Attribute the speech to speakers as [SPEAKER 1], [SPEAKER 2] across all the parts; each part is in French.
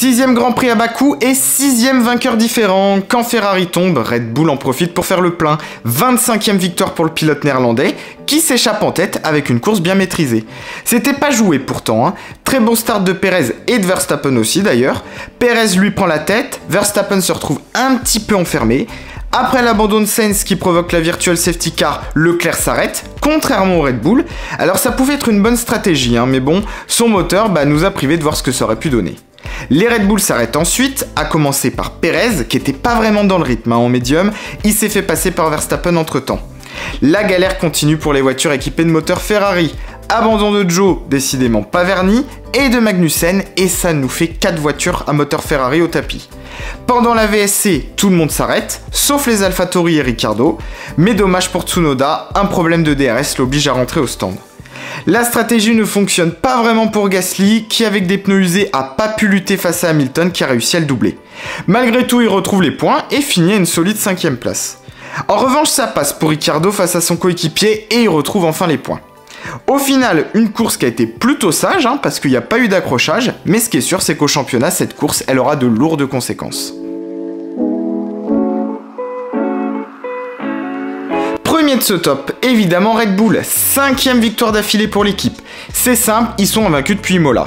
[SPEAKER 1] 6e Grand Prix à Bakou et 6e vainqueur différent. Quand Ferrari tombe, Red Bull en profite pour faire le plein. 25e victoire pour le pilote néerlandais qui s'échappe en tête avec une course bien maîtrisée. C'était pas joué pourtant, hein. Très bon start de Perez et de Verstappen aussi d'ailleurs. Perez lui prend la tête, Verstappen se retrouve un petit peu enfermé. Après l'abandon de Sainz qui provoque la virtual safety car, Leclerc s'arrête, contrairement au Red Bull. Alors ça pouvait être une bonne stratégie, hein, mais bon, son moteur nous a privé de voir ce que ça aurait pu donner. Les Red Bull s'arrêtent ensuite, à commencer par Perez, qui était pas vraiment dans le rythme en médium, il s'est fait passer par Verstappen entre temps. La galère continue pour les voitures équipées de moteurs Ferrari. Abandon de Joe, décidément pas verni, et de Magnussen, et ça nous fait 4 voitures à moteur Ferrari au tapis. Pendant la VSC, tout le monde s'arrête, sauf les AlphaTauri et Ricciardo, mais dommage pour Tsunoda, un problème de DRS l'oblige à rentrer au stand. La stratégie ne fonctionne pas vraiment pour Gasly, qui avec des pneus usés a pas pu lutter face à Hamilton qui a réussi à le doubler. Malgré tout, il retrouve les points et finit à une solide 5e place. En revanche, ça passe pour Ricciardo face à son coéquipier et il retrouve enfin les points. Au final, une course qui a été plutôt sage, hein, parce qu'il n'y a pas eu d'accrochage, mais ce qui est sûr, c'est qu'au championnat, cette course, elle aura de lourdes conséquences. Premier de ce top, évidemment Red Bull, 5e victoire d'affilée pour l'équipe. C'est simple, ils sont invaincus depuis Imola.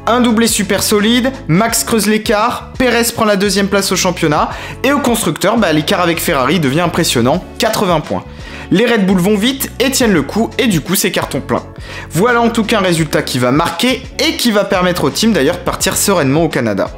[SPEAKER 1] Un doublé super solide, Max creuse l'écart, Perez prend la 2e place au championnat, et au constructeur, l'écart avec Ferrari devient impressionnant, 80 points. Les Red Bull vont vite et tiennent le coup, et du coup c'est carton plein. Voilà en tout cas un résultat qui va marquer, et qui va permettre au team d'ailleurs de partir sereinement au Canada.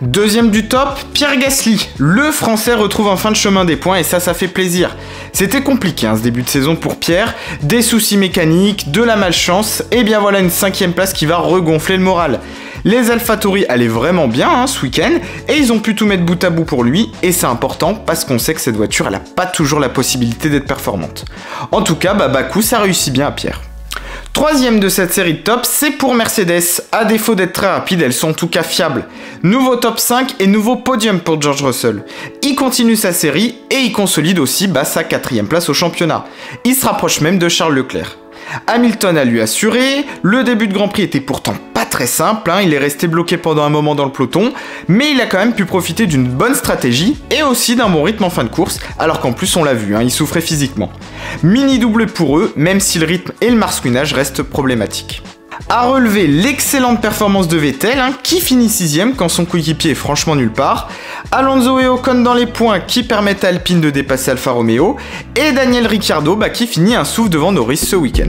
[SPEAKER 1] Deuxième du top, Pierre Gasly. Le Français retrouve enfin le chemin des points et ça fait plaisir. C'était compliqué ce début de saison pour Pierre, des soucis mécaniques, de la malchance, et bien voilà une 5e place qui va regonfler le moral. Les AlphaTauri allaient vraiment bien ce week-end et ils ont pu tout mettre bout à bout pour lui et c'est important parce qu'on sait que cette voiture elle n'a pas toujours la possibilité d'être performante. En tout cas, Bakou ça réussit bien à Pierre. Troisième de cette série de top, c'est pour Mercedes. À défaut d'être très rapides, elles sont en tout cas fiables. Nouveau top 5 et nouveau podium pour George Russell. Il continue sa série et il consolide aussi sa 4e place au championnat. Il se rapproche même de Charles Leclerc. Hamilton a lui assuré, le début de Grand Prix était pourtant pas très simple, il est resté bloqué pendant un moment dans le peloton, mais il a quand même pu profiter d'une bonne stratégie et aussi d'un bon rythme en fin de course, alors qu'en plus on l'a vu, il souffrait physiquement. Mini doublé pour eux, même si le rythme et le marsouinage restent problématiques. À relever l'excellente performance de Vettel, qui finit 6e quand son coéquipier est franchement nulle part, Alonso et Ocon dans les points qui permettent à Alpine de dépasser Alfa Romeo, et Daniel Ricciardo qui finit un souffle devant Norris ce week-end.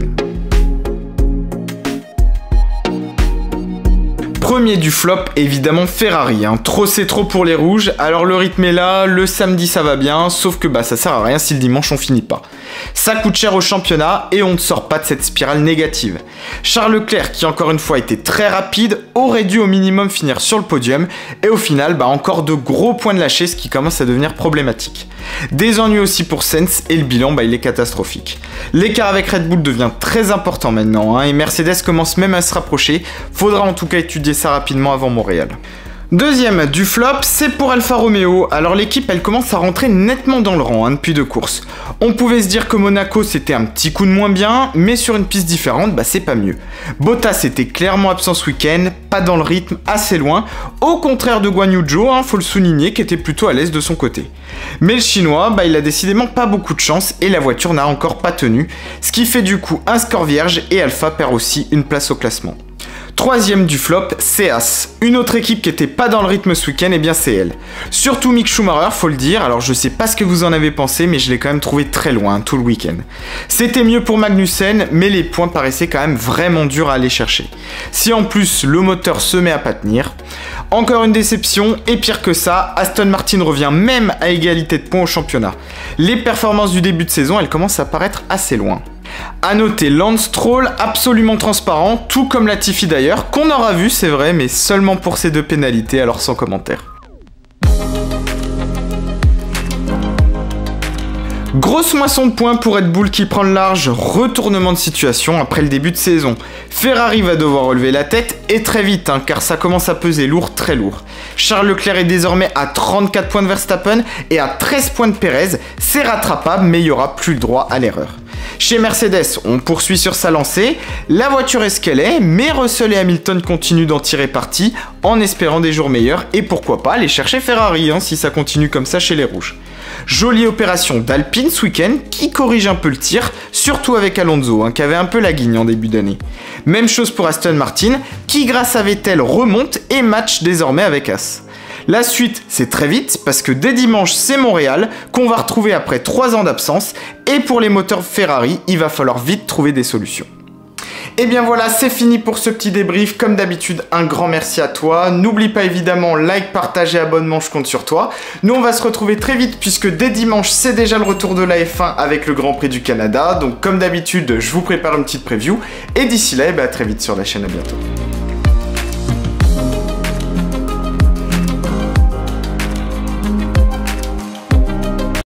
[SPEAKER 1] Premier du flop, évidemment Ferrari, trop c'est trop pour les rouges, alors le rythme est là, le samedi ça va bien, sauf que ça sert à rien si le dimanche on finit pas. Ça coûte cher au championnat et on ne sort pas de cette spirale négative. Charles Leclerc, qui encore une fois était très rapide, aurait dû au minimum finir sur le podium et au final encore de gros points de lâcher, ce qui commence à devenir problématique. Des ennuis aussi pour Sainz et le bilan il est catastrophique. L'écart avec Red Bull devient très important maintenant et Mercedes commence même à se rapprocher, faudra en tout cas étudier ça rapidement avant Montréal. Deuxième du flop, c'est pour Alfa Romeo. Alors l'équipe elle commence à rentrer nettement dans le rang depuis 2 courses. On pouvait se dire que Monaco c'était un petit coup de moins bien, mais sur une piste différente c'est pas mieux. Bottas était clairement absent ce week-end, pas dans le rythme, assez loin, au contraire de Guan Yu Zhou, faut le souligner, qui était plutôt à l'aise de son côté. Mais le chinois, il a décidément pas beaucoup de chance et la voiture n'a encore pas tenu, ce qui fait du coup un score vierge et Alfa perd aussi une place au classement. Troisième du flop, c'est Haas. Une autre équipe qui était pas dans le rythme ce week-end, c'est elle. Surtout Mick Schumacher, faut le dire, alors je sais pas ce que vous en avez pensé, mais je l'ai quand même trouvé très loin tout le week-end. C'était mieux pour Magnussen, mais les points paraissaient quand même vraiment durs à aller chercher. Si en plus le moteur se met à pas tenir, encore une déception, et pire que ça, Aston Martin revient même à égalité de points au championnat. Les performances du début de saison, elles commencent à paraître assez loin. A noter Lance Stroll absolument transparent, tout comme Latifi d'ailleurs, qu'on aura vu c'est vrai, mais seulement pour ces 2 pénalités, alors sans commentaire. Grosse moisson de points pour Red Bull qui prend le large, retournement de situation après le début de saison. Ferrari va devoir relever la tête et très vite, car ça commence à peser lourd, très lourd. Charles Leclerc est désormais à 34 points de Verstappen et à 13 points de Perez, c'est rattrapable mais il n'y aura plus le droit à l'erreur. Chez Mercedes, on poursuit sur sa lancée, la voiture est ce qu'elle est, mais Russell et Hamilton continuent d'en tirer parti en espérant des jours meilleurs et pourquoi pas aller chercher Ferrari si ça continue comme ça chez les rouges. Jolie opération d'Alpine ce week-end qui corrige un peu le tir, surtout avec Alonso qui avait un peu la guigne en début d'année. Même chose pour Aston Martin qui grâce à Vettel remonte et match désormais avec As. La suite, c'est très vite parce que dès dimanche, c'est Montréal qu'on va retrouver après 3 ans d'absence et pour les moteurs Ferrari, il va falloir vite trouver des solutions. Et bien voilà, c'est fini pour ce petit débrief. Comme d'habitude, un grand merci à toi. N'oublie pas évidemment, like, partage et abonnement, je compte sur toi. Nous, on va se retrouver très vite puisque dès dimanche, c'est déjà le retour de la F1 avec le Grand Prix du Canada. Donc comme d'habitude, je vous prépare une petite preview. Et d'ici là, à très vite sur la chaîne, à bientôt.